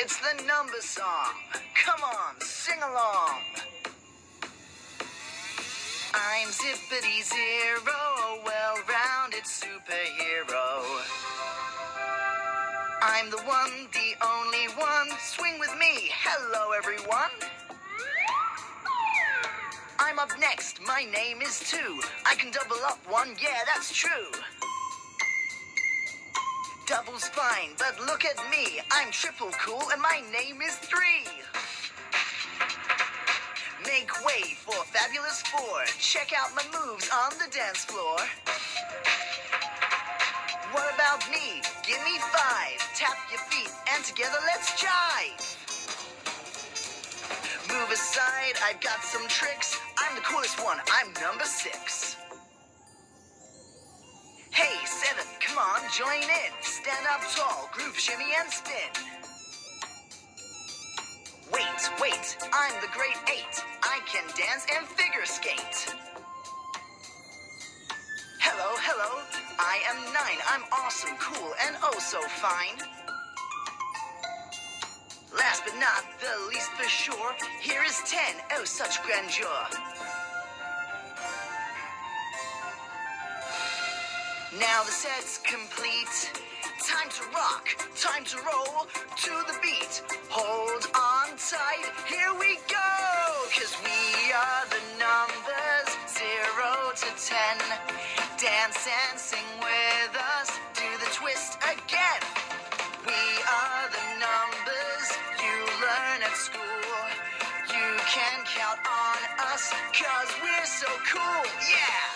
It's the number song. Come on, sing along. I'm Zippity Zero, a well-rounded superhero. I'm the one, the only one. Swing with me. Hello, everyone. I'm up next. My name is 2. I can double up 1. Yeah, that's true. Double's fine, but look at me. I'm triple cool, and my name is 3. Make way for Fabulous 4. Check out my moves on the dance floor. What about me? Give me 5. Tap your feet, and together let's jive. Move aside, I've got some tricks. I'm the coolest one. I'm number 6. Hey, 7, come on, join in. Stand up tall, groove, shimmy, and spin. Wait, I'm the great 8. I can dance and figure skate. Hello, I am 9. I'm awesome, cool, and oh so fine. Last but not the least for sure, here is 10. Oh, such grandeur. Now the set's complete. Time to rock, time to roll to the beat. Hold on tight, here we go. 'Cause we are the numbers 0 to 10. Dance and sing with us, do the twist again. We are the numbers you learn at school. You can count on us, 'cause we're so cool, yeah!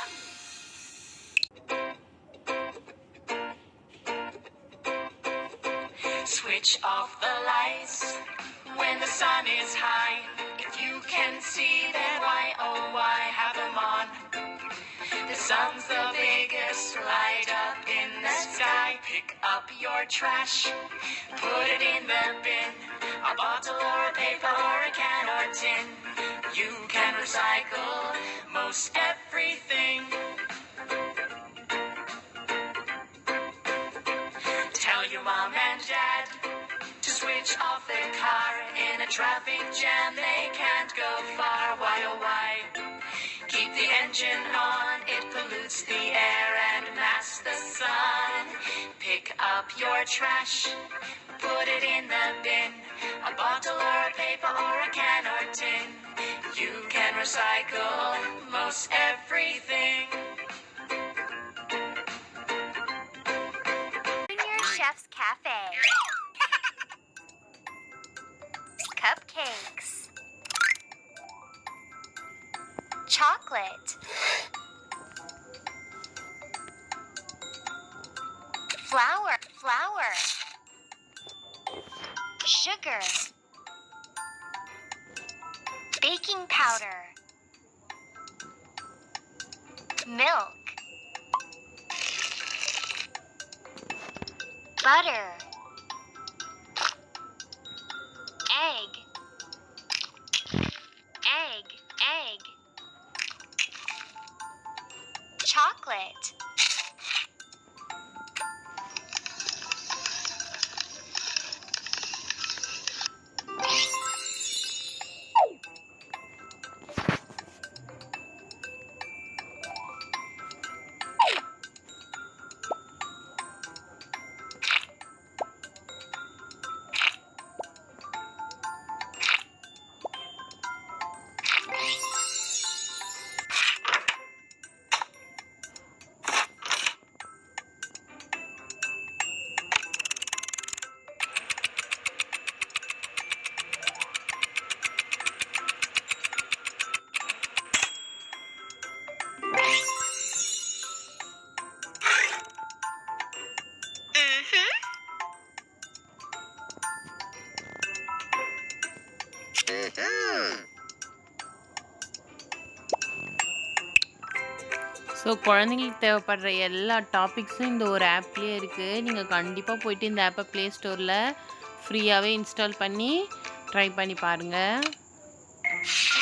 Switch off the lights when the sun is high. If you can see, then why, oh why, have them on. The sun's the biggest light up in the sky. Pick up your trash, put it in the bin. A bottle or a paper or a can or tin. You can recycle most everything. Tell your mom and dad to switch off their car. In a traffic jam they can't go far. Why oh why? Keep the engine on, it pollutes the air and masks the sun. Pick up your trash, put it in the bin. A bottle or a paper or a can or tin. You can recycle most everything. Chef's Cafe. Cupcakes. Chocolate. Flour. Sugar. Baking powder. Milk. Butter. Egg. Chocolate. So குழந்தைங்களுக்கு தேவைப்படுற எல்லா டாபிக்ஸும் இந்த ஒரு ஆப்லேயே இருக்குது. நீங்கள் கண்டிப்பாக போயிட்டு இந்த ஆப்பை ப்ளே ஸ்டோரில் ஃப்ரீயாகவே இன்ஸ்டால் பண்ணி ட்ரை பண்ணி பாருங்கள்.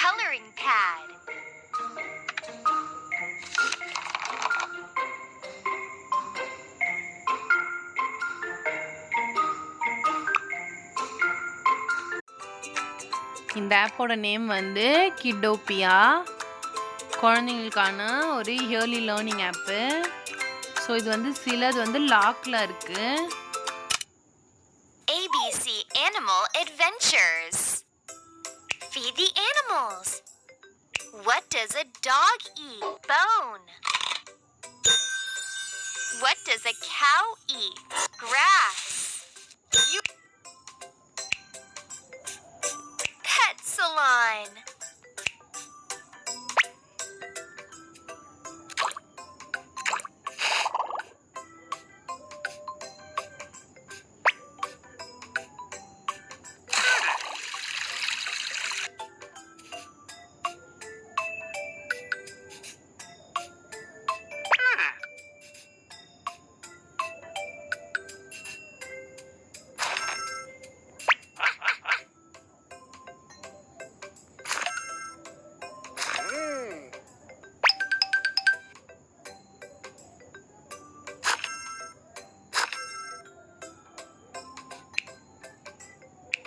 Coloring pad. இந்த ஆப்போட நேம் வந்து கிட்டோபியா. குழந்தைங்களுக்கான ஒரு இயர்லி லேர்னிங் ஆப்பு. ஸோ இது வந்து சிலது வந்து லாக்கில் இருக்குது. ABC Animal Adventures. Feed the animals. What does a dog eat? Bone. What does a cow eat? Grass. Pet salon.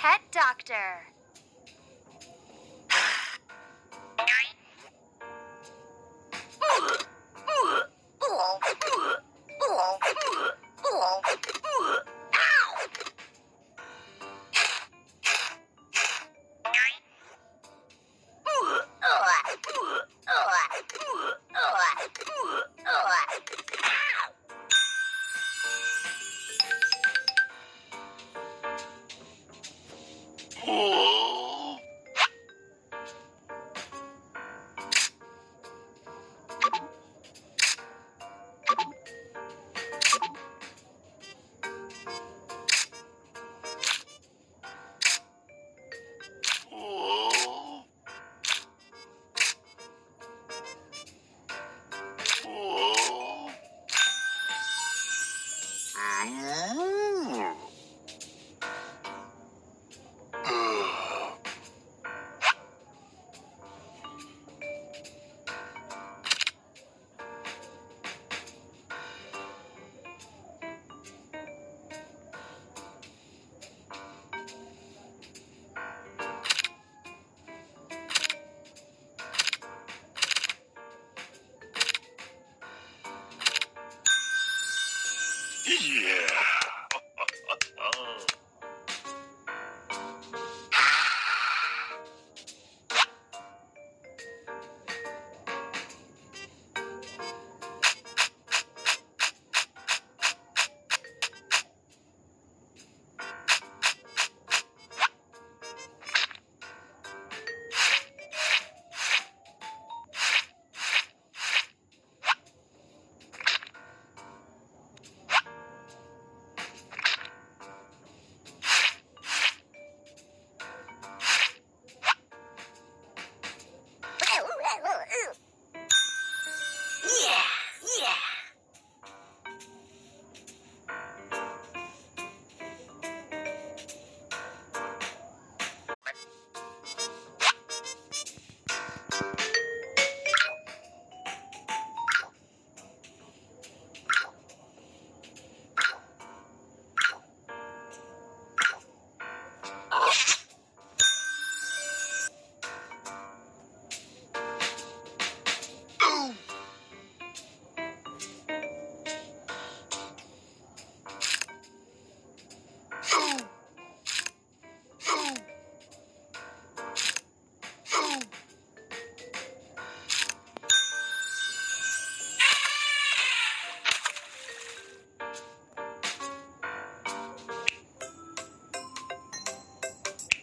Pet doctor.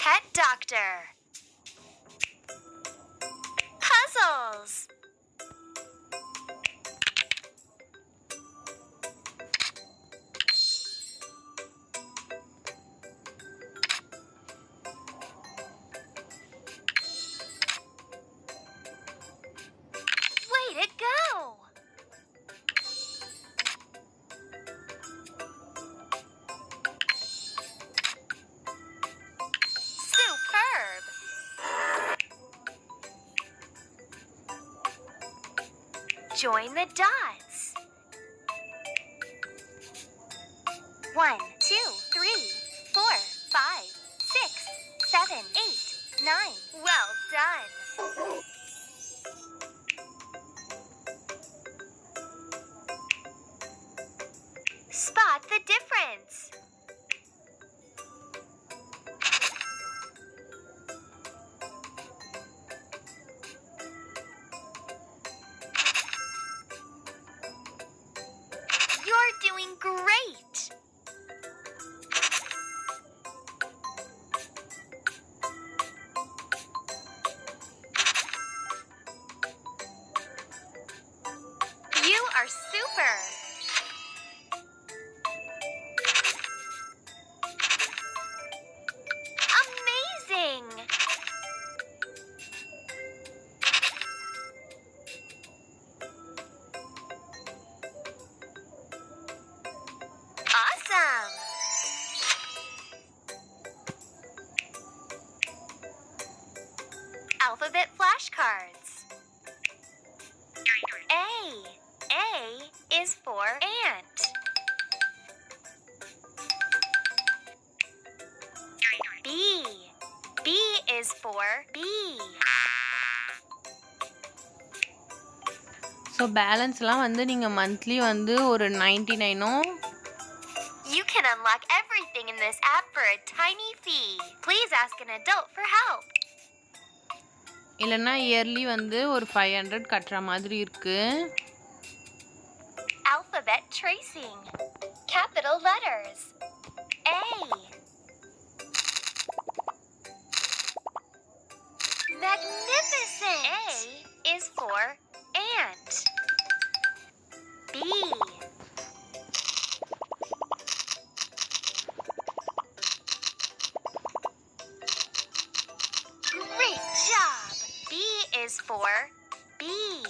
Pet doctor. Puzzles. Way to go! Superb! Join the dots. 1, 2, 3, 4, 5, 6, 7, 8, 9. Well done. Spot the difference. You're doing great. You are super. Amazing. Awesome. Alphabet flashcards. A. A is for ant. B. B is for bee. So பேலன்ஸ்லாம் வந்து நீங்கள் monthly வந்து ஒரு 99ம் You can unlock everything in this app for a tiny fee. Please ask an adult for help. இல்லைன்னா yearly வந்து ஒரு 500 கட்டுற மாதிரி இருக்குது. Alphabet tracing. Capital letters. A. Magnificent. A is for ant. B. Great job. B is for bee.